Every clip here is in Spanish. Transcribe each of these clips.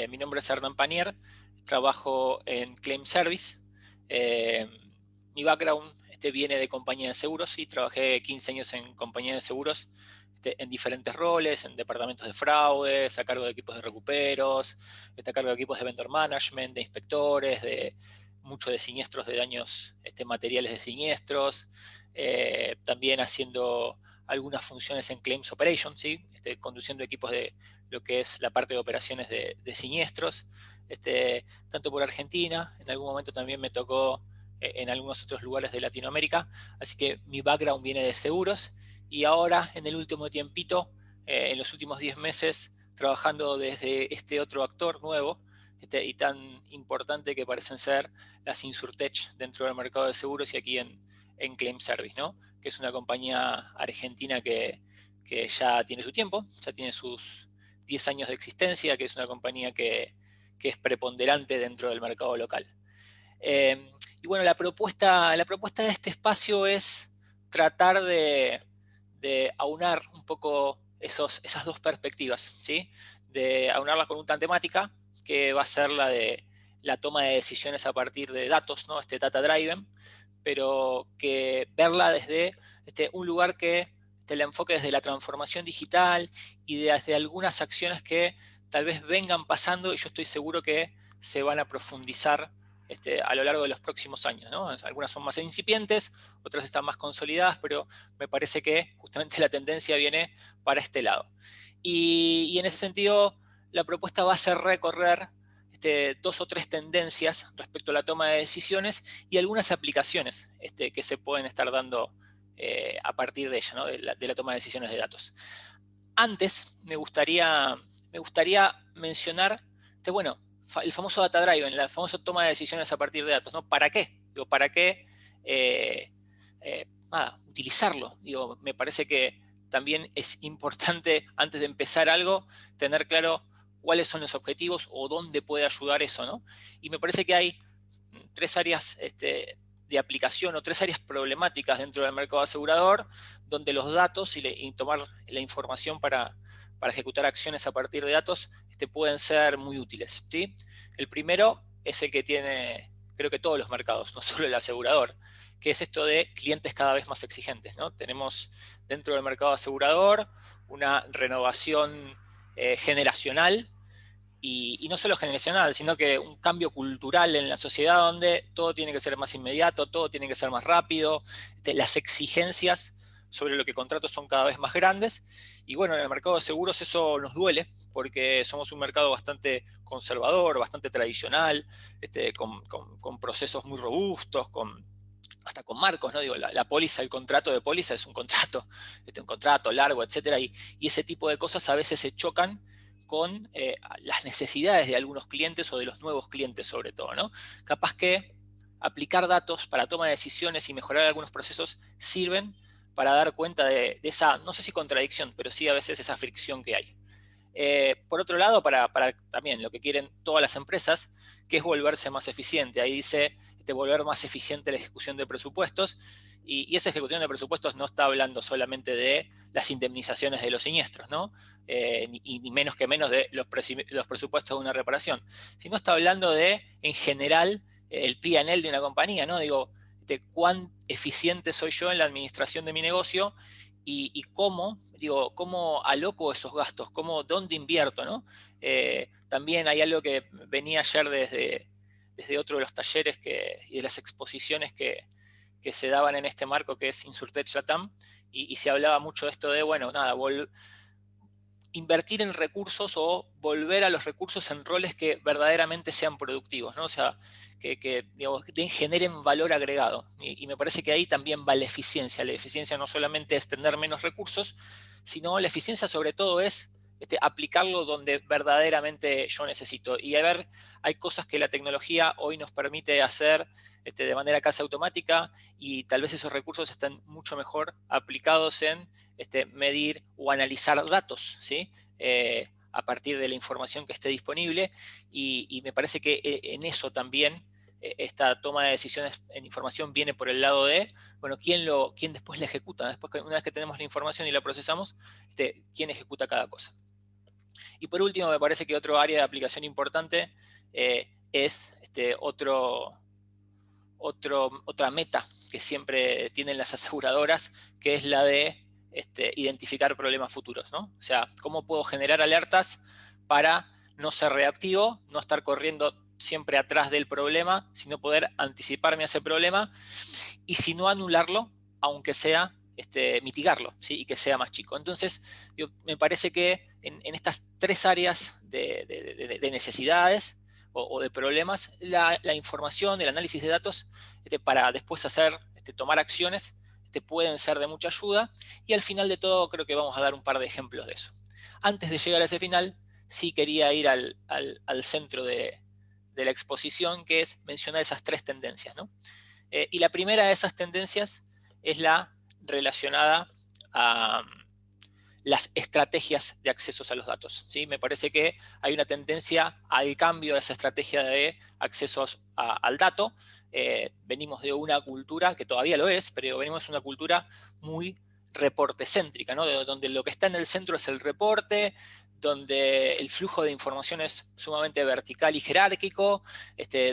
Mi nombre es Hernán Panier, trabajo en Claim Service. Mi background viene de compañía de seguros y trabajé 15 años en compañía de seguros en diferentes roles, en departamentos de fraudes, a cargo de equipos de recuperos, a cargo de equipos de vendor management, de inspectores, mucho de siniestros, de daños materiales de siniestros, también haciendo algunas funciones en Claims Operations, ¿sí? Conduciendo equipos de lo que es la parte de operaciones de siniestros, tanto por Argentina, en algún momento también me tocó en algunos otros lugares de Latinoamérica, así que mi background viene de seguros, y ahora en el último tiempito, en los últimos 10 meses, trabajando desde este otro actor nuevo, y tan importante que parecen ser las Insurtech dentro del mercado de seguros y aquí en Claim Service, ¿no? Que es una compañía argentina que ya tiene su tiempo, ya tiene sus 10 años de existencia, que es una compañía que es preponderante dentro del mercado local. Y bueno, la propuesta de este espacio es tratar de aunar un poco esas dos perspectivas, ¿sí? De aunarla con una temática que va a ser la de la toma de decisiones a partir de datos, ¿no? Data driven, pero que verla desde un lugar que la enfoque desde la transformación digital y desde algunas acciones que tal vez vengan pasando y yo estoy seguro que se van a profundizar a lo largo de los próximos años, ¿no? Algunas son más incipientes, otras están más consolidadas, pero me parece que justamente la tendencia viene para este lado. Y en ese sentido, la propuesta va a ser recorrer dos o tres tendencias respecto a la toma de decisiones y algunas aplicaciones que se pueden estar dando a partir de ella, ¿no? de la toma de decisiones de datos. Antes me gustaría mencionar, bueno, el famoso data driven, la famosa toma de decisiones a partir de datos, ¿no? ¿Para qué? Digo, ¿para qué utilizarlo? Digo, me parece que también es importante, antes de empezar algo, tener claro cuáles son los objetivos o dónde puede ayudar eso, ¿no? Y me parece que hay tres áreas de aplicación o tres áreas problemáticas dentro del mercado asegurador, donde los datos y tomar la información para ejecutar acciones a partir de datos pueden ser muy útiles, ¿sí? El primero es el que tiene, creo que todos los mercados, no solo el asegurador, que es esto de clientes cada vez más exigentes, ¿no? Tenemos dentro del mercado asegurador una renovación generacional, y no solo generacional, sino que un cambio cultural en la sociedad donde todo tiene que ser más inmediato, todo tiene que ser más rápido, las exigencias sobre lo que contratos son cada vez más grandes, y bueno, en el mercado de seguros eso nos duele, porque somos un mercado bastante conservador, bastante tradicional, con procesos muy robustos, hasta con marcos, ¿no? Digo, la póliza, el contrato de póliza es un contrato largo, etcétera, y ese tipo de cosas a veces se chocan con las necesidades de algunos clientes o de los nuevos clientes sobre todo, ¿no? Capaz que aplicar datos para toma de decisiones y mejorar algunos procesos sirven para dar cuenta de esa, no sé si contradicción, pero sí a veces esa fricción que hay. Por otro lado, para también lo que quieren todas las empresas, que es volverse más eficiente. Ahí dice volver más eficiente la ejecución de presupuestos, y esa ejecución de presupuestos no está hablando solamente de las indemnizaciones de los siniestros, ¿no? Ni menos que menos de los presupuestos de una reparación, sino está hablando de, en general, el P&L de una compañía, ¿no? Digo, cuán eficiente soy yo en la administración de mi negocio y cómo aloco esos gastos, dónde invierto, ¿no? También hay algo que venía ayer desde otro de los talleres y de las exposiciones que se daban en este marco, que es Insurtech Latam, y se hablaba mucho de esto de, bueno, nada, invertir en recursos o volver a los recursos en roles que verdaderamente sean productivos, ¿no? O sea, que generen valor agregado. Y me parece que ahí también va la eficiencia. La eficiencia no solamente es tener menos recursos, sino la eficiencia sobre todo es aplicarlo donde verdaderamente yo necesito. Y a ver, hay cosas que la tecnología hoy nos permite hacer de manera casi automática, y tal vez esos recursos están mucho mejor aplicados en medir o analizar datos, ¿sí? A partir de la información que esté disponible, y me parece que en eso también esta toma de decisiones en información viene por el lado de, bueno, ¿quién después la ejecuta? Una vez que tenemos la información y la procesamos, ¿quién ejecuta cada cosa? Y por último, me parece que otro área de aplicación importante es otra meta que siempre tienen las aseguradoras, que es la de identificar problemas futuros, ¿no? O sea, ¿cómo puedo generar alertas para no ser reactivo, no estar corriendo siempre atrás del problema, sino poder anticiparme a ese problema y si no anularlo, aunque sea mitigarlo, ¿sí? Y que sea más chico. Entonces, me parece que en estas tres áreas de necesidades o de problemas, la información, el análisis de datos, para después tomar acciones, pueden ser de mucha ayuda. Y al final de todo, creo que vamos a dar un par de ejemplos de eso. Antes de llegar a ese final, sí quería ir al centro de la exposición, que es mencionar esas tres tendencias, ¿no? Y la primera de esas tendencias es la relacionada a las estrategias de accesos a los datos, ¿sí? Me parece que hay una tendencia al cambio de esa estrategia de accesos al dato. Venimos de una cultura, que todavía lo es, pero venimos de una cultura muy reportecéntrica, ¿no? Donde lo que está en el centro es el reporte, donde el flujo de información es sumamente vertical y jerárquico,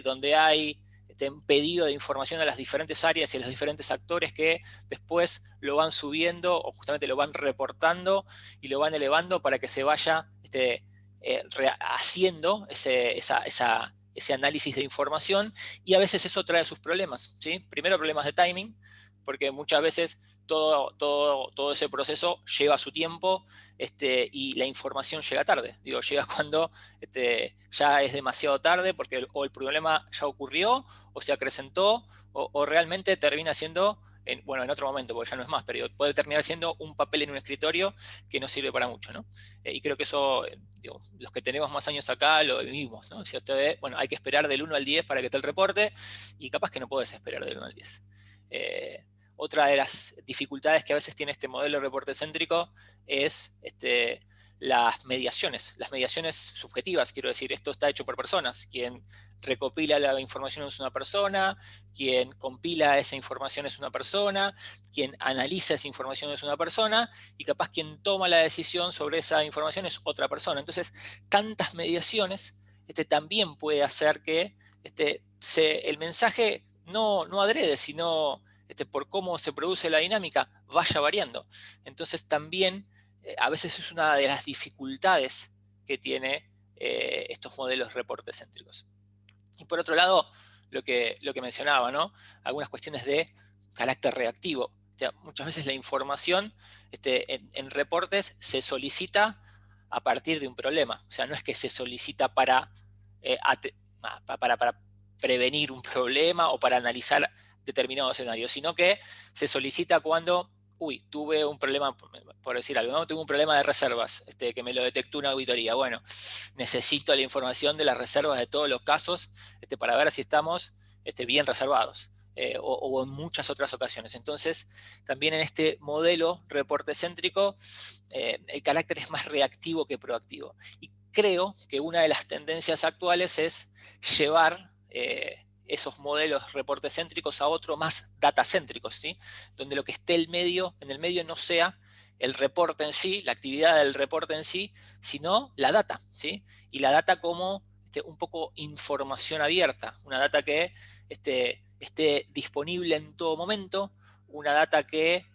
donde hay un pedido de información a las diferentes áreas y a los diferentes actores que después lo van subiendo o justamente lo van reportando y lo van elevando para que se vaya haciendo ese análisis de información, y a veces eso trae sus problemas, ¿sí? Primero, problemas de timing, porque muchas veces todo ese proceso lleva su tiempo y la información llega tarde. Digo, llega cuando ya es demasiado tarde porque o el problema ya ocurrió o se acrecentó o realmente termina siendo, en otro momento, porque ya no es más, pero puede terminar siendo un papel en un escritorio que no sirve para mucho, ¿no? Y creo que eso, digo, los que tenemos más años acá lo vivimos, ¿no? Si usted ve, hay que esperar del 1 al 10 para que esté el reporte, y capaz que no puedes esperar del 1 al 10. Otra de las dificultades que a veces tiene este modelo reporte céntrico es las mediaciones subjetivas. Quiero decir, esto está hecho por personas. Quien recopila la información es una persona, quien compila esa información es una persona, quien analiza esa información es una persona, y capaz quien toma la decisión sobre esa información es otra persona. Entonces, tantas mediaciones también puede hacer que el mensaje no adrede, sino por cómo se produce la dinámica, vaya variando. Entonces también a veces es una de las dificultades que tiene estos modelos reportes céntricos. Y por otro lado, lo que mencionaba, ¿no? Algunas cuestiones de carácter reactivo. O sea, muchas veces la información en reportes se solicita a partir de un problema. O sea, no es que se solicita para prevenir un problema o para analizar determinado escenario, sino que se solicita cuando, tuve un problema, por decir algo, ¿no? Tuve un problema de reservas, que me lo detectó una auditoría. Bueno, necesito la información de las reservas de todos los casos para ver si estamos bien reservados. O en muchas otras ocasiones. Entonces, también en este modelo reporte céntrico, el carácter es más reactivo que proactivo. Y creo que una de las tendencias actuales es llevar esos modelos reporte céntricos a otros más data céntricos, ¿sí? Donde lo que esté en el medio no sea el reporte en sí, la actividad del reporte en sí, sino la data, ¿sí? Y la data como un poco información abierta, una data que esté disponible en todo momento, una data que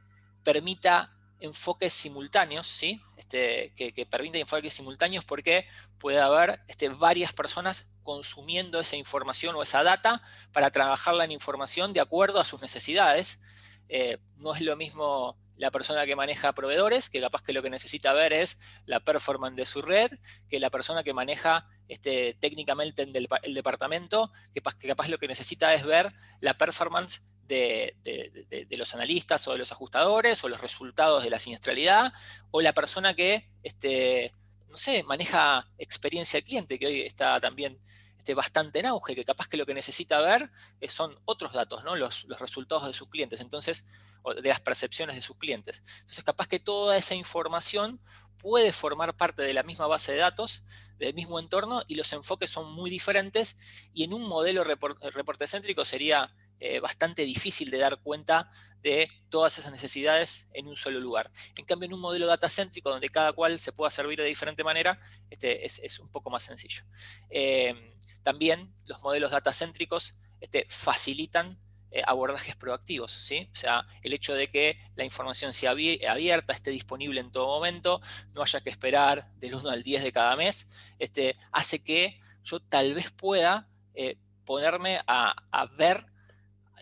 permita enfoques simultáneos, ¿sí? Que permita enfoques simultáneos porque puede haber varias personas consumiendo esa información o esa data para trabajarla en información de acuerdo a sus necesidades. No es lo mismo la persona que maneja proveedores, que capaz que lo que necesita ver es la performance de su red, que la persona que maneja técnicamente el departamento, que capaz lo que necesita es ver la performance de los analistas o de los ajustadores o los resultados de la siniestralidad, o la persona que no sé, maneja experiencia del cliente, que hoy está también bastante en auge, que capaz que lo que necesita ver son otros datos, ¿no? Los resultados de sus clientes, entonces, o de las percepciones de sus clientes. Entonces, capaz que toda esa información puede formar parte de la misma base de datos, del mismo entorno, y los enfoques son muy diferentes, y en un modelo reporte céntrico sería bastante difícil de dar cuenta de todas esas necesidades en un solo lugar. En cambio, en un modelo datacéntrico donde cada cual se pueda servir de diferente manera, es un poco más sencillo. También los modelos datacéntricos facilitan abordajes proactivos, ¿sí? O sea, el hecho de que la información sea abierta, esté disponible en todo momento, no haya que esperar del 1 al 10 de cada mes, hace que yo tal vez pueda ponerme a ver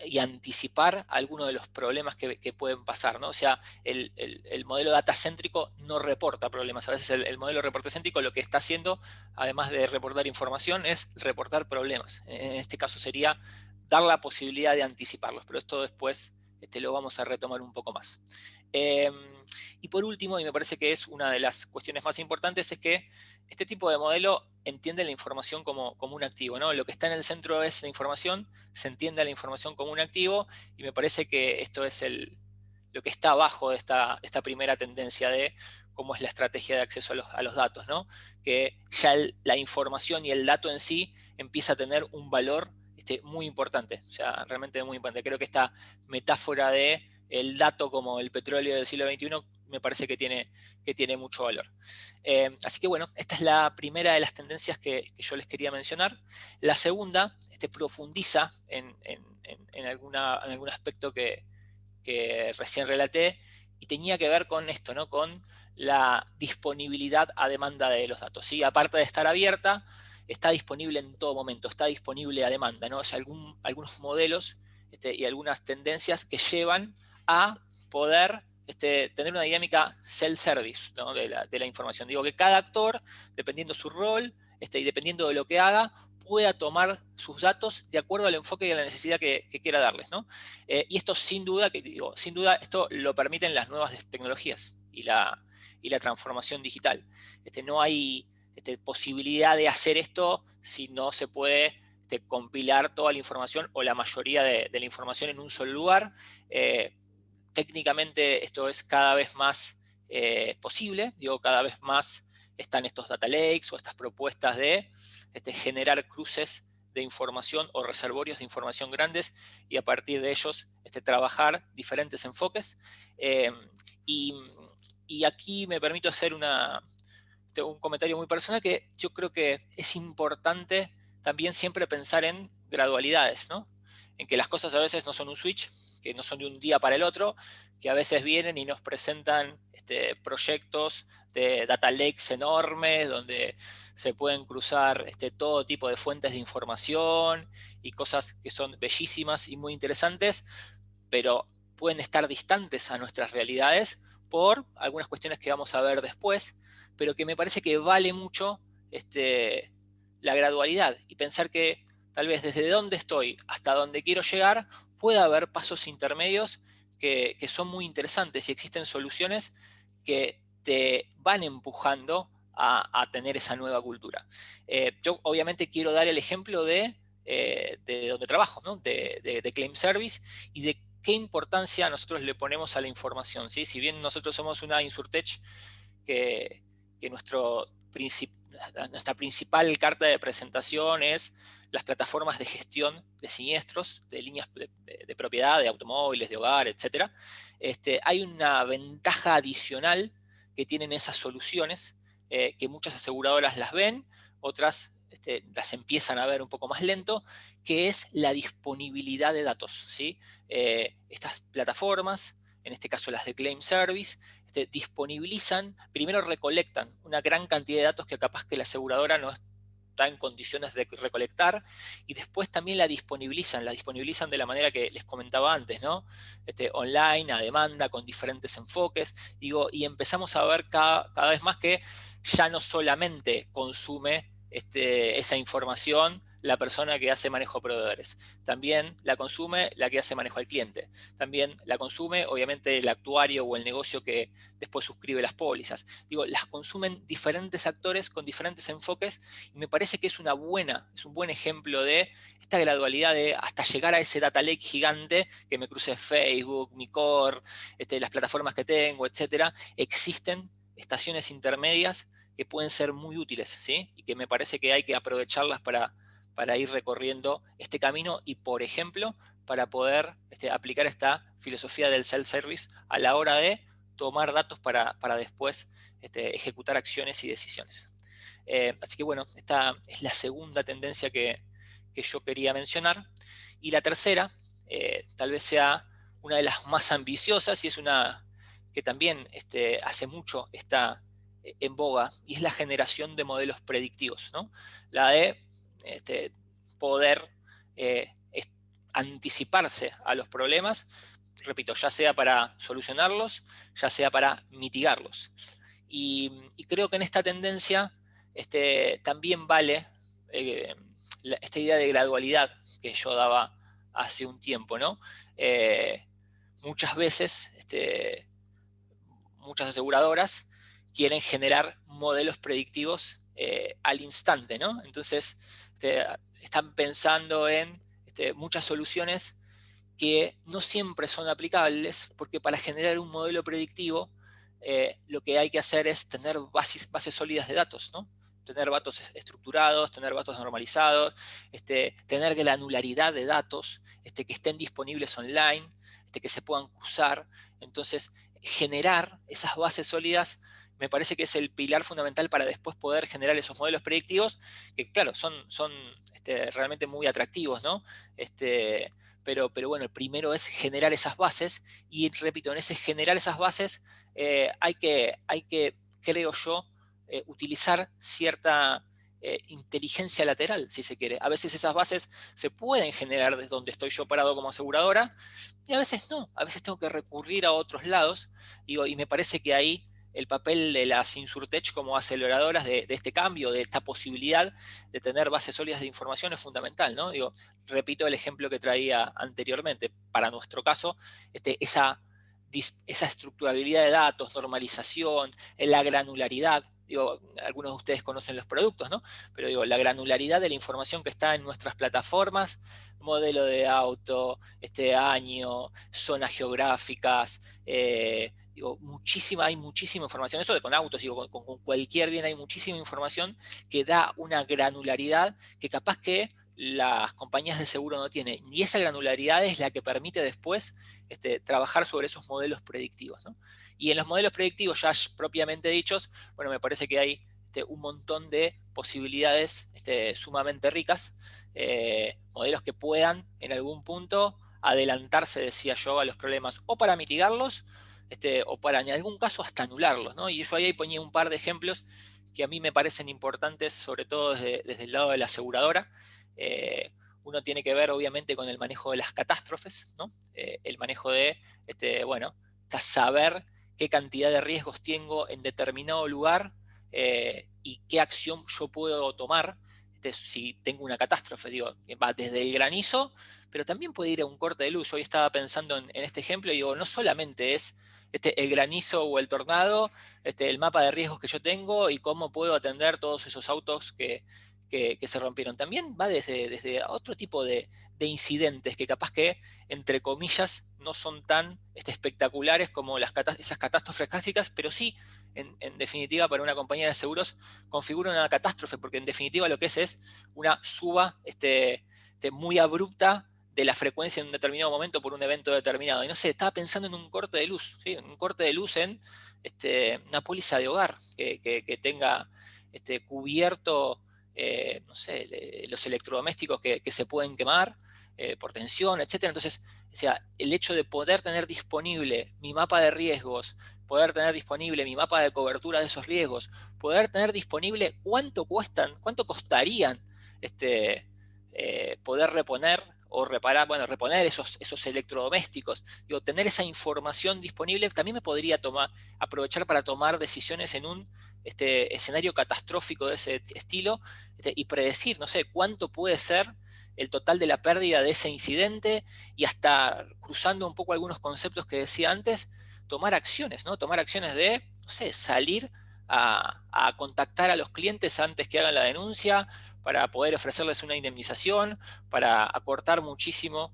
y anticipar algunos de los problemas que pueden pasar, ¿no? O sea, el modelo datacéntrico no reporta problemas. A veces el modelo reportacéntrico lo que está haciendo, además de reportar información, es reportar problemas. En este caso sería dar la posibilidad de anticiparlos, pero esto después lo vamos a retomar un poco más. Y por último, y me parece que es una de las cuestiones más importantes, es que este tipo de modelo entiende la información como un activo, ¿no? Lo que está en el centro es la información, se entiende la información como un activo, y me parece que esto es lo que está abajo de esta primera tendencia de cómo es la estrategia de acceso a los datos, ¿no? Que ya la información y el dato en sí empieza a tener un valor muy importante, o sea, realmente muy importante. Creo que esta metáfora de el dato como el petróleo del siglo XXI me parece que tiene mucho valor. Así que bueno, esta es la primera de las tendencias que yo les quería mencionar. La segunda profundiza en algún aspecto que recién relaté y tenía que ver con esto, ¿no? Con la disponibilidad a demanda de los datos, ¿sí? Aparte de estar abierta, está disponible en todo momento, está disponible a demanda, ¿no? O sea, algunos modelos y algunas tendencias que llevan a poder tener una dinámica self-service, ¿no? de la información. Digo que cada actor, dependiendo su rol y dependiendo de lo que haga, pueda tomar sus datos de acuerdo al enfoque y a la necesidad que quiera darles, ¿no? Y esto sin duda, esto lo permiten las nuevas tecnologías y la transformación digital. No hay posibilidad de hacer esto si no se puede compilar toda la información o la mayoría de la información en un solo lugar. Técnicamente esto es cada vez más posible, digo, cada vez más están estos data lakes o estas propuestas de generar cruces de información o reservorios de información grandes y a partir de ellos trabajar diferentes enfoques. Eh, y, y, aquí me permito hacer un comentario muy personal, que yo creo que es importante también siempre pensar en gradualidades, ¿no? En que las cosas a veces no son un switch, que no son de un día para el otro, que a veces vienen y nos presentan proyectos de data lakes enormes, donde se pueden cruzar todo tipo de fuentes de información y cosas que son bellísimas y muy interesantes, pero pueden estar distantes a nuestras realidades por algunas cuestiones que vamos a ver después, pero que me parece que vale mucho la gradualidad y pensar que tal vez desde donde estoy hasta donde quiero llegar pueda haber pasos intermedios que son muy interesantes y existen soluciones que te van empujando a tener esa nueva cultura. Yo obviamente quiero dar el ejemplo de donde trabajo, ¿no? de Claim Service y de qué importancia nosotros le ponemos a la información, ¿sí? Si bien nosotros somos una Insurtech que nuestra principal carta de presentación es las plataformas de gestión de siniestros, de líneas de propiedad, de automóviles, de hogar, etc. Hay una ventaja adicional que tienen esas soluciones, que muchas aseguradoras las ven, otras las empiezan a ver un poco más lento, que es la disponibilidad de datos, ¿sí? Estas plataformas, en este caso las de Claim Service, disponibilizan, primero recolectan una gran cantidad de datos que capaz que la aseguradora no está en condiciones de recolectar, y después también la disponibilizan de la manera que les comentaba antes, ¿no? Online, a demanda, con diferentes enfoques, digo, y empezamos a ver cada vez más que ya no solamente consume esa información la persona que hace manejo de proveedores, también la consume la que hace manejo al cliente, también la consume obviamente el actuario o el negocio que después suscribe las pólizas. Digo, las consumen diferentes actores con diferentes enfoques y me parece que es un buen ejemplo de esta gradualidad de hasta llegar a ese data lake gigante que me cruce Facebook, mi core, las plataformas que tengo, etcétera. Existen estaciones intermedias que pueden ser muy útiles, ¿sí? Y que me parece que hay que aprovecharlas para ir recorriendo este camino y, por ejemplo, para poder aplicar esta filosofía del self-service a la hora de tomar datos para después ejecutar acciones y decisiones. Así que bueno, esta es la segunda tendencia que yo quería mencionar. Y la tercera, tal vez sea una de las más ambiciosas y es una que también hace mucho está en boga, y es la generación de modelos predictivos, ¿no? La de poder anticiparse a los problemas, repito, ya sea para solucionarlos, ya sea para mitigarlos. Y creo que en esta tendencia también vale esta idea de gradualidad que yo daba hace un tiempo, ¿no? Muchas veces, muchas aseguradoras quieren generar modelos predictivos al instante, ¿no? Entonces, están pensando en muchas soluciones que no siempre son aplicables, porque para generar un modelo predictivo lo que hay que hacer es tener bases sólidas de datos, ¿no? Tener datos estructurados, tener datos normalizados, tener granularidad de datos, que estén disponibles online, que se puedan cruzar. Entonces, generar esas bases sólidas me parece que es el pilar fundamental para después poder generar esos modelos predictivos, que claro, son realmente muy atractivos, ¿no? Pero bueno, el primero es generar esas bases, y repito, en ese generar esas bases hay que, creo yo, utilizar cierta inteligencia lateral, si se quiere. A veces esas bases se pueden generar desde donde estoy yo parado como aseguradora, y a veces no, a veces tengo que recurrir a otros lados, y me parece que ahí el papel de las InsurTech como aceleradoras de este cambio, de esta posibilidad de tener bases sólidas de información es fundamental, ¿no? Repito el ejemplo que traía anteriormente. Para nuestro caso, esa estructurabilidad de datos, normalización, la granularidad. Algunos de ustedes conocen los productos, ¿no? Pero la granularidad de la información que está en nuestras plataformas, modelo de auto, año, zonas geográficas, hay muchísima información. Eso de con autos, con cualquier bien hay muchísima información que da una granularidad que capaz que las compañías de seguro no tienen. Y esa granularidad es la que permite después trabajar sobre esos modelos predictivos, ¿no? Y en los modelos predictivos ya propiamente dichos, bueno, me parece que hay un montón de posibilidades sumamente ricas, modelos que puedan en algún punto adelantarse, decía yo, a los problemas, o para mitigarlos, o para en algún caso hasta anularlos, ¿no? Y yo ahí ponía un par de ejemplos que a mí me parecen importantes, sobre todo desde el lado de la aseguradora. Uno tiene que ver obviamente con el manejo de las catástrofes, ¿no? El manejo de, bueno, saber qué cantidad de riesgos tengo en determinado lugar y qué acción yo puedo tomar si tengo una catástrofe. Va desde el granizo, pero también puede ir a un corte de luz. Yo hoy estaba pensando en este ejemplo y no solamente es el granizo o el tornado, el mapa de riesgos que yo tengo y cómo puedo atender todos esos autos que se rompieron. También va desde otro tipo de incidentes que capaz que, entre comillas, no son tan espectaculares como esas catástrofes clásicas, pero sí, en definitiva, para una compañía de seguros configura una catástrofe, porque en definitiva lo que es una suba muy abrupta de la frecuencia en un determinado momento por un evento determinado. Y no sé, estaba pensando en un corte de luz, ¿sí? Un corte de luz en una póliza de hogar que tenga cubierto, no sé, los electrodomésticos que se pueden quemar por tensión, etcétera. Entonces, o sea, el hecho de poder tener disponible mi mapa de riesgos, poder tener disponible mi mapa de cobertura de esos riesgos, poder tener disponible cuánto costarían poder reponer o reparar, bueno, reponer esos electrodomésticos. Tener esa información disponible también me podría aprovechar para tomar decisiones en un escenario catastrófico de ese estilo, y predecir, no sé, cuánto puede ser el total de la pérdida de ese incidente, y hasta cruzando un poco algunos conceptos que decía antes, tomar acciones, ¿no? Tomar acciones de, no sé, salir a contactar a los clientes antes que hagan la denuncia, para poder ofrecerles una indemnización, para acortar muchísimo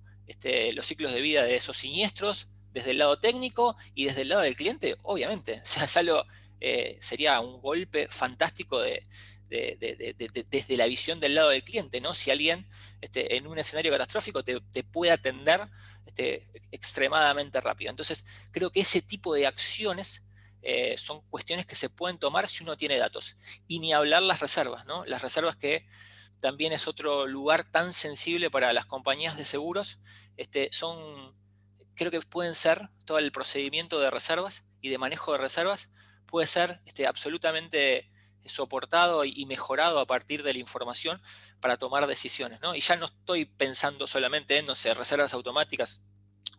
los ciclos de vida de esos siniestros, desde el lado técnico y desde el lado del cliente, obviamente. O sea, sería un golpe fantástico de desde la visión del lado del cliente, ¿no? Si alguien en un escenario catastrófico te puede atender extremadamente rápido. Entonces, creo que ese tipo de acciones son cuestiones que se pueden tomar si uno tiene datos. Y ni hablar las reservas, ¿no? Las reservas que también es otro lugar tan sensible para las compañías de seguros, creo que pueden ser, todo el procedimiento de reservas y de manejo de reservas puede ser absolutamente soportado y mejorado a partir de la información para tomar decisiones, ¿no? Y ya no estoy pensando solamente en, no sé, reservas automáticas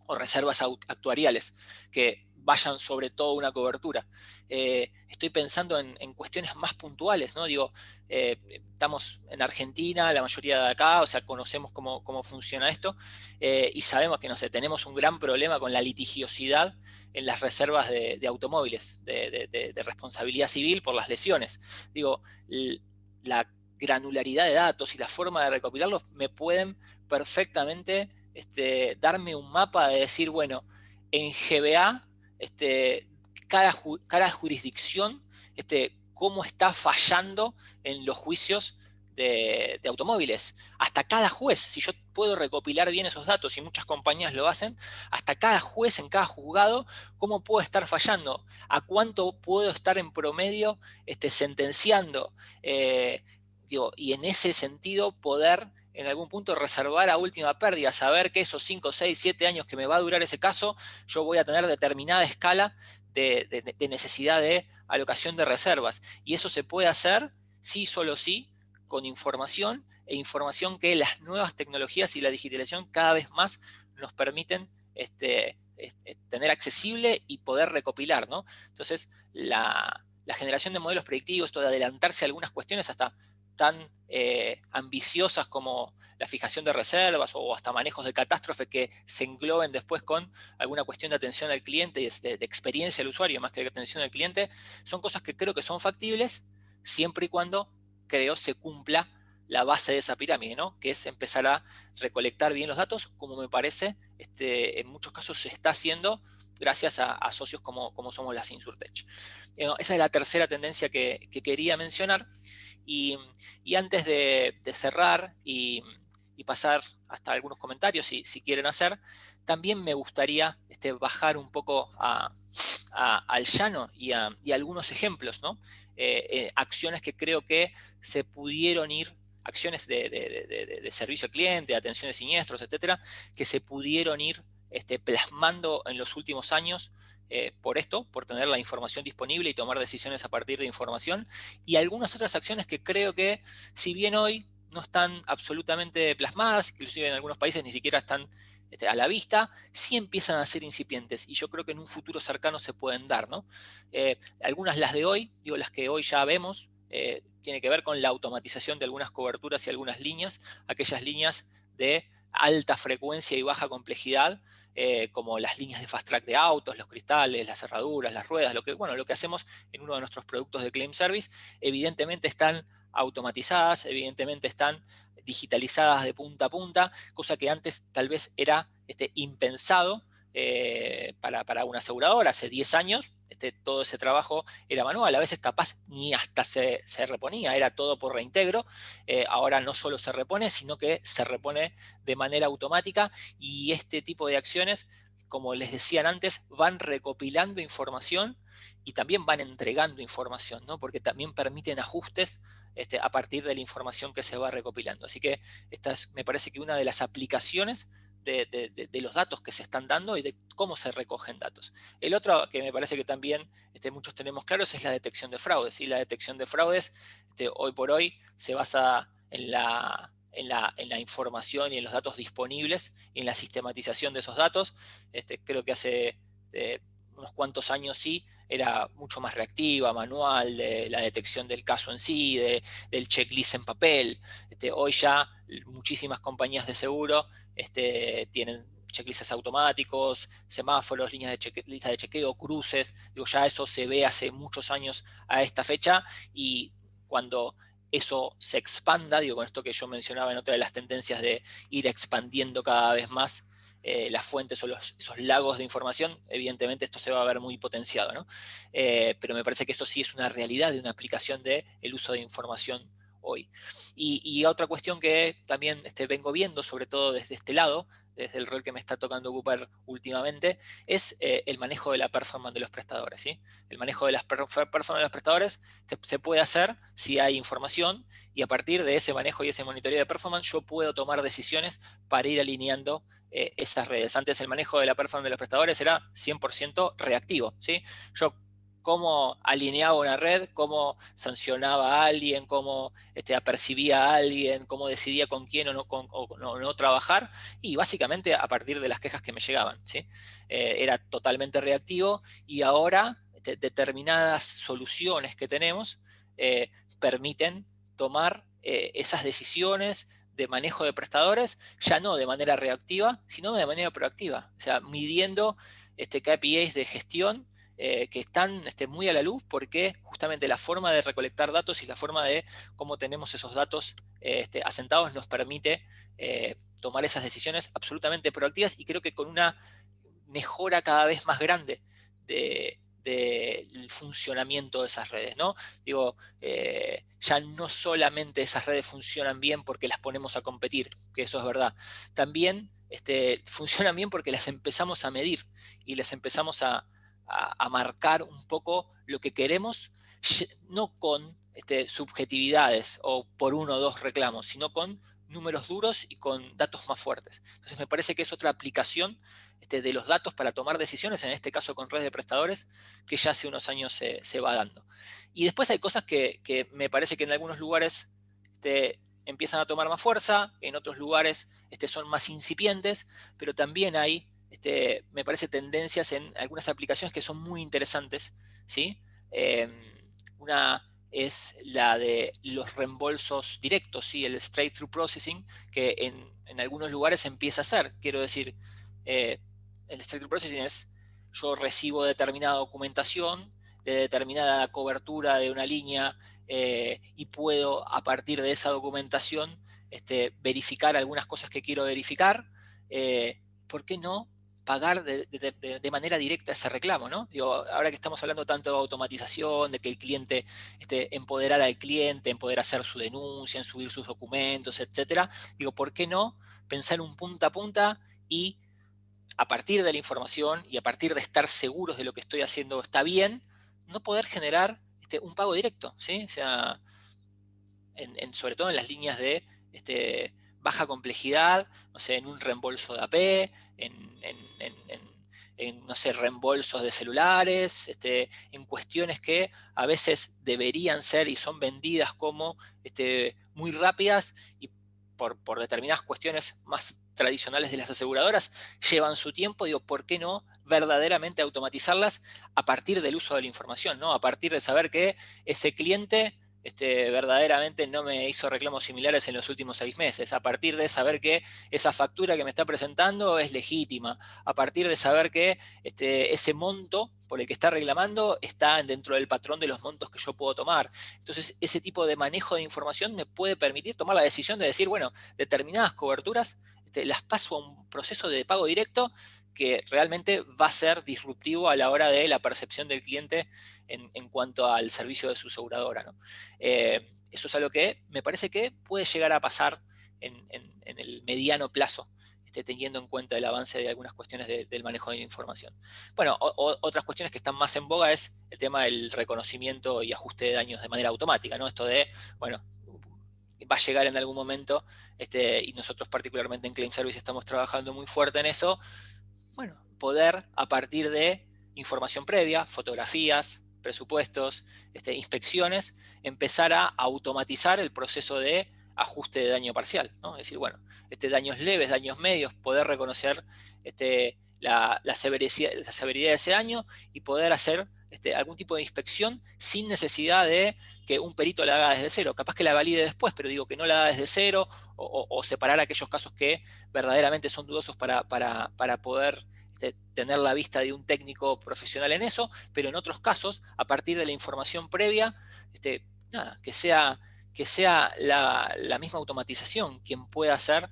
o reservas actuariales que vayan sobre todo una cobertura. Estoy pensando en cuestiones más puntuales, ¿no? Digo, estamos en Argentina, la mayoría de acá, o sea, conocemos cómo funciona esto, y sabemos que, no sé, tenemos un gran problema con la litigiosidad en las reservas de automóviles, de responsabilidad civil por las lesiones. Digo, la granularidad de datos y la forma de recopilarlos me pueden perfectamente darme un mapa de decir, bueno, en GBA, cada jurisdicción, cómo está fallando en los juicios de automóviles. Hasta cada juez, si yo puedo recopilar bien esos datos, y muchas compañías lo hacen, hasta cada juez en cada juzgado, cómo puedo estar fallando, a cuánto puedo estar en promedio sentenciando. Y en ese sentido poder en algún punto reservar a última pérdida, saber que esos 5, 6, 7 años que me va a durar ese caso, yo voy a tener determinada escala de necesidad de alocación de reservas. Y eso se puede hacer, sí, solo sí, con información e información que las nuevas tecnologías y la digitalización cada vez más nos permiten tener accesible y poder recopilar, ¿no? Entonces, la generación de modelos predictivos, esto de adelantarse a algunas cuestiones hasta tan ambiciosas como la fijación de reservas o hasta manejos de catástrofe que se engloben después con alguna cuestión de atención al cliente y de experiencia del usuario más que de atención al cliente, son cosas que creo que son factibles siempre y cuando, creo, se cumpla la base de esa pirámide, ¿no? Que es empezar a recolectar bien los datos, como me parece, en muchos casos se está haciendo gracias a socios como somos las Insurtech. Esa es la tercera tendencia que quería mencionar. Y antes de cerrar y pasar hasta algunos comentarios, si quieren hacer, también me gustaría bajar un poco al llano y algunos ejemplos, ¿no? Acciones que creo que se pudieron ir, acciones de servicio al cliente, de atención de siniestros, etcétera, que se pudieron ir plasmando en los últimos años por tener la información disponible y tomar decisiones a partir de información, y algunas otras acciones que creo que, si bien hoy no están absolutamente plasmadas, inclusive en algunos países ni siquiera están a la vista, sí empiezan a ser incipientes, y yo creo que en un futuro cercano se pueden dar, ¿no? Algunas las de hoy, digo las que hoy ya vemos, tiene que ver con la automatización de algunas coberturas y algunas líneas, aquellas líneas de alta frecuencia y baja complejidad, como las líneas de fast track de autos, los cristales, las cerraduras, las ruedas, lo que hacemos en uno de nuestros productos de Claim Service, evidentemente están automatizadas, evidentemente están digitalizadas de punta a punta, cosa que antes tal vez era impensado para una aseguradora. Hace 10 años todo ese trabajo era manual, a veces capaz ni hasta se reponía, era todo por reintegro. Ahora no solo se repone, sino que se repone de manera automática, y este tipo de acciones, como les decían antes, van recopilando información y también van entregando información, ¿no? Porque también permiten ajustes a partir de la información que se va recopilando. Así que esta es, me parece que una de las aplicaciones de los datos que se están dando y de cómo se recogen datos. El otro que me parece que también muchos tenemos claros es la detección de fraudes. Y la detección de fraudes hoy por hoy se basa en la información y en los datos disponibles y en la sistematización de esos datos. Creo que hace unos cuantos años sí era mucho más reactiva, manual, de la detección del caso en sí, del checklist en papel. Hoy ya muchísimas compañías de seguro tienen checklists automáticos, semáforos, listas de chequeo, cruces. Digo, ya eso se ve hace muchos años a esta fecha, y cuando eso se expanda, digo, con esto que yo mencionaba en otra de las tendencias de ir expandiendo cada vez más las fuentes o esos lagos de información, evidentemente esto se va a ver muy potenciado, ¿no? Pero me parece que eso sí es una realidad de una aplicación del uso de información hoy. Y otra cuestión que también vengo viendo, sobre todo desde este lado, desde el rol que me está tocando ocupar últimamente, es el manejo de la performance de los prestadores, ¿sí? El manejo de las performance de los prestadores se puede hacer si hay información, y a partir de ese manejo y ese monitoreo de performance yo puedo tomar decisiones para ir alineando esas redes. Antes el manejo de la performance de los prestadores era 100% reactivo, ¿sí? Yo cómo alineaba una red, cómo sancionaba a alguien, cómo apercibía a alguien, cómo decidía con quién o no trabajar, y básicamente a partir de las quejas que me llegaban, ¿sí? Era totalmente reactivo, y ahora determinadas soluciones que tenemos permiten tomar esas decisiones de manejo de prestadores, ya no de manera reactiva, sino de manera proactiva, o sea, midiendo KPIs de gestión que están muy a la luz, porque justamente la forma de recolectar datos y la forma de cómo tenemos esos datos asentados nos permite tomar esas decisiones absolutamente proactivas, y creo que con una mejora cada vez más grande del funcionamiento de esas redes, ¿no? Digo, ya no solamente esas redes funcionan bien porque las ponemos a competir, que eso es verdad, también funcionan bien porque las empezamos a medir y les empezamos a marcar un poco lo que queremos, no con subjetividades o por uno o dos reclamos, sino con números duros y con datos más fuertes. Entonces me parece que es otra aplicación de los datos para tomar decisiones, en este caso con redes de prestadores, que ya hace unos años se va dando. Y después hay cosas que me parece que en algunos lugares empiezan a tomar más fuerza, en otros lugares son más incipientes, pero también hay, me parece, tendencias en algunas aplicaciones que son muy interesantes, ¿sí? Una es la de los reembolsos directos, ¿sí? El straight-through processing, que en algunos lugares empieza a ser. Quiero decir, el straight-through processing es: yo recibo determinada documentación de determinada cobertura de una línea y puedo, a partir de esa documentación, verificar algunas cosas que quiero verificar. ¿Por qué no pagar de manera directa ese reclamo, ¿no? Digo, ahora que estamos hablando tanto de automatización, de que el cliente empoderar al cliente en poder hacer su denuncia, en subir sus documentos, etcétera, digo, ¿por qué no pensar un punta a punta y, a partir de la información y a partir de estar seguros de lo que estoy haciendo está bien, no poder generar un pago directo, ¿sí? O sea, sobre todo en las líneas de baja complejidad, no sé, en un reembolso de AP, no sé, reembolsos de celulares, en cuestiones que a veces deberían ser y son vendidas como muy rápidas, y por determinadas cuestiones más tradicionales de las aseguradoras llevan su tiempo. Digo, ¿por qué no verdaderamente automatizarlas a partir del uso de la información, ¿no? A partir de saber que ese cliente verdaderamente no me hizo reclamos similares en los últimos 6 meses, a partir de saber que esa factura que me está presentando es legítima, a partir de saber que ese monto por el que está reclamando está dentro del patrón de los montos que yo puedo tomar. Entonces, ese tipo de manejo de información me puede permitir tomar la decisión de decir, bueno, determinadas coberturas las paso a un proceso de pago directo que realmente va a ser disruptivo a la hora de la percepción del cliente en cuanto al servicio de su aseguradora, ¿no? Eso es algo que me parece que puede llegar a pasar en el mediano plazo, teniendo en cuenta el avance de algunas cuestiones del manejo de información. Bueno, otras cuestiones que están más en boga es el tema del reconocimiento y ajuste de daños de manera automática, ¿no? Esto de, bueno, va a llegar en algún momento, y nosotros particularmente en Claim Service estamos trabajando muy fuerte en eso, bueno, poder, a partir de información previa, fotografías, presupuestos, inspecciones, empezar a automatizar el proceso de ajuste de daño parcial, ¿no? Es decir, bueno, daños leves, daños medios, poder reconocer la severidad de ese daño y poder hacer algún tipo de inspección sin necesidad de que un perito la haga desde cero. Capaz que la valide después, pero digo, que no la haga desde cero, o separar aquellos casos que verdaderamente son dudosos para poder tener la vista de un técnico profesional en eso, pero en otros casos, a partir de la información previa, nada, que sea la misma automatización quien pueda hacer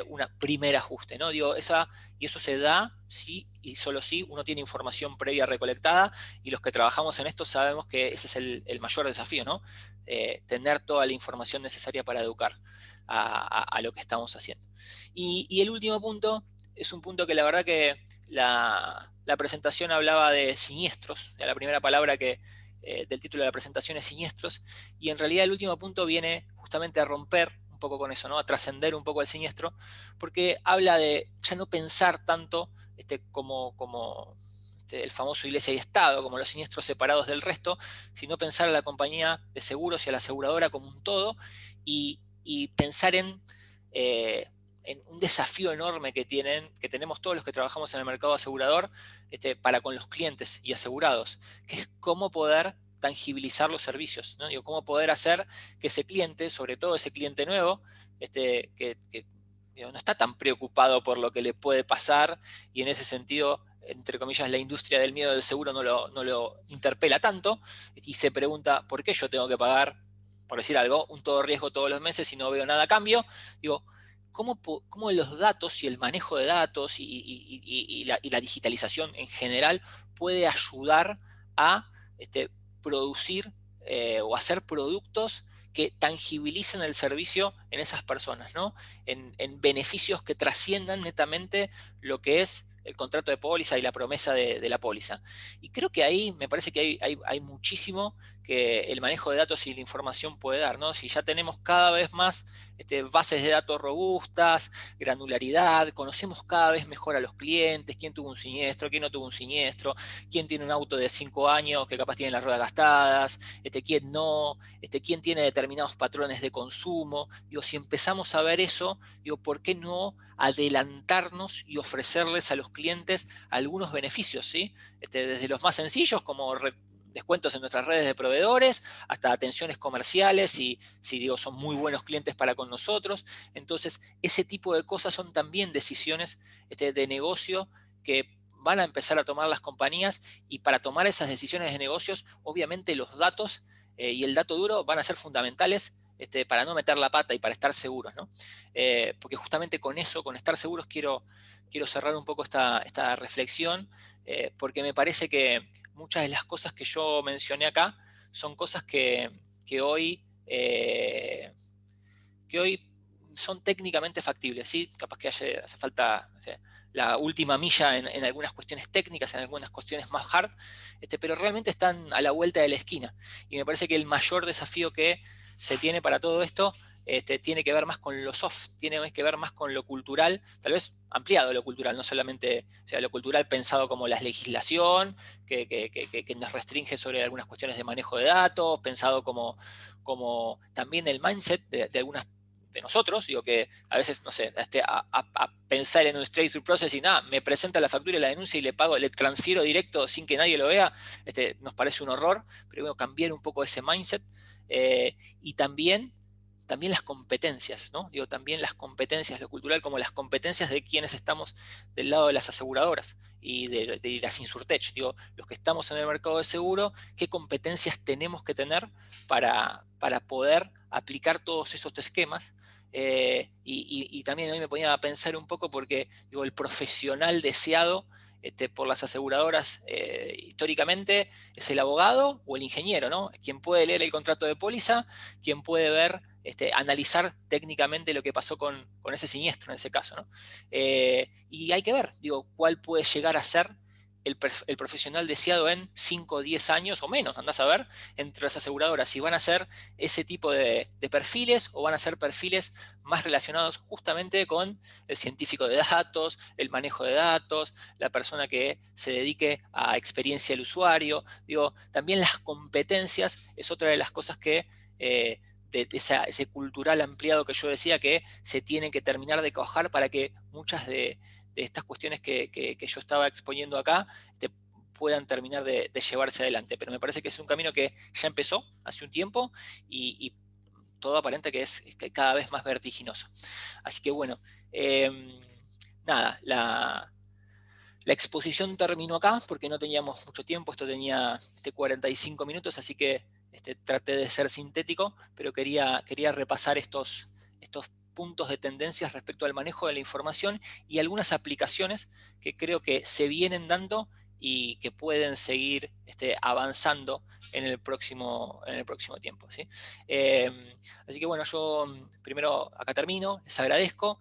un primer ajuste, ¿no? Digo, y eso se da si y solo si uno tiene información previa recolectada, y los que trabajamos en esto sabemos que ese es el mayor desafío, ¿no? Tener toda la información necesaria para educar a lo que estamos haciendo. Y el último punto es un punto que la verdad que la presentación hablaba de siniestros, la primera palabra del título de la presentación es siniestros, y en realidad el último punto viene justamente a romper un poco con eso, ¿no? A trascender un poco el siniestro, porque habla de ya no pensar tanto como el famoso Iglesia y Estado, como los siniestros separados del resto, sino pensar a la compañía de seguros y a la aseguradora como un todo, y pensar en un desafío enorme que tenemos todos los que trabajamos en el mercado asegurador, para con los clientes y asegurados, que es cómo poder tangibilizar los servicios, ¿no? Digo, cómo poder hacer que ese cliente, sobre todo ese cliente nuevo, que digo, no está tan preocupado por lo que le puede pasar, y en ese sentido, entre comillas, la industria del miedo del seguro no lo interpela tanto, y se pregunta, ¿por qué yo tengo que pagar, por decir algo, un todo riesgo todos los meses y no veo nada a cambio? Digo, ¿cómo los datos y el manejo de datos y la digitalización en general puede ayudar a producir o hacer productos que tangibilicen el servicio en esas personas, ¿no? En beneficios que trasciendan netamente lo que es el contrato de póliza y la promesa de la póliza. Y creo que ahí me parece que hay muchísimo que el manejo de datos y la información puede dar, ¿no? Si ya tenemos cada vez más bases de datos robustas, granularidad, conocemos cada vez mejor a los clientes, quién tuvo un siniestro, quién no tuvo un siniestro, quién tiene un auto de 5 años que capaz tiene las ruedas gastadas, quién no, quién tiene determinados patrones de consumo. Digo, si empezamos a ver eso, digo, ¿por qué no adelantarnos y ofrecerles a los clientes algunos beneficios, ¿sí? Desde los más sencillos, como descuentos en nuestras redes de proveedores, hasta atenciones comerciales, y si digo, son muy buenos clientes para con nosotros. Entonces, ese tipo de cosas son también decisiones de negocio que van a empezar a tomar las compañías, y para tomar esas decisiones de negocios, obviamente los datos y el dato duro van a ser fundamentales, para no meter la pata y para estar seguros, ¿no? Porque justamente con eso, con estar seguros, quiero cerrar un poco esta reflexión, porque me parece que muchas de las cosas que yo mencioné acá son cosas que hoy, que hoy son técnicamente factibles, ¿sí? Capaz que hace falta, o sea, la última milla en algunas cuestiones técnicas, en algunas cuestiones más hard, pero realmente están a la vuelta de la esquina. Y me parece que el mayor desafío que se tiene para todo esto, tiene que ver más con lo soft, tiene que ver más con lo cultural, tal vez ampliado lo cultural, no solamente, o sea, lo cultural pensado como la legislación, que nos restringe sobre algunas cuestiones de manejo de datos, pensado como también el mindset de algunas de nosotros, digo, que a veces, no sé, a pensar en un straight-through processing, me presenta la factura y la denuncia y le pago, le transfiero directo sin que nadie lo vea, nos parece un horror, pero bueno, cambiar un poco ese mindset, y también las competencias, ¿no? Digo, también las competencias, lo cultural, como las competencias de quienes estamos del lado de las aseguradoras y de las Insurtech. Digo, los que estamos en el mercado de seguro, ¿qué competencias tenemos que tener para poder aplicar todos esos esquemas? Y también hoy me ponía a pensar un poco porque, digo, el profesional deseado por las aseguradoras, históricamente, es el abogado o el ingeniero, ¿no? Quien puede leer el contrato de póliza, quien puede ver, analizar técnicamente lo que pasó con ese siniestro en ese caso, ¿no? Y hay que ver, digo, cuál puede llegar a ser el profesional deseado en 5 o 10 años o menos, andás a ver, entre las aseguradoras, si van a ser ese tipo de perfiles, o van a ser perfiles más relacionados justamente con el científico de datos, el manejo de datos, la persona que se dedique a experiencia del usuario. Digo, también las competencias es otra de las cosas que, ese cultural ampliado que yo decía, que se tienen que terminar de cuajar para que muchas de estas cuestiones que yo estaba exponiendo acá, puedan terminar de llevarse adelante. Pero me parece que es un camino que ya empezó hace un tiempo, y todo aparenta que es cada vez más vertiginoso. Así que bueno, nada, la exposición terminó acá porque no teníamos mucho tiempo, esto tenía 45 minutos, así que traté de ser sintético, pero quería repasar estos puntos de tendencias respecto al manejo de la información y algunas aplicaciones que creo que se vienen dando y que pueden seguir avanzando en el próximo tiempo, ¿sí? Así que bueno, yo primero acá termino, les agradezco.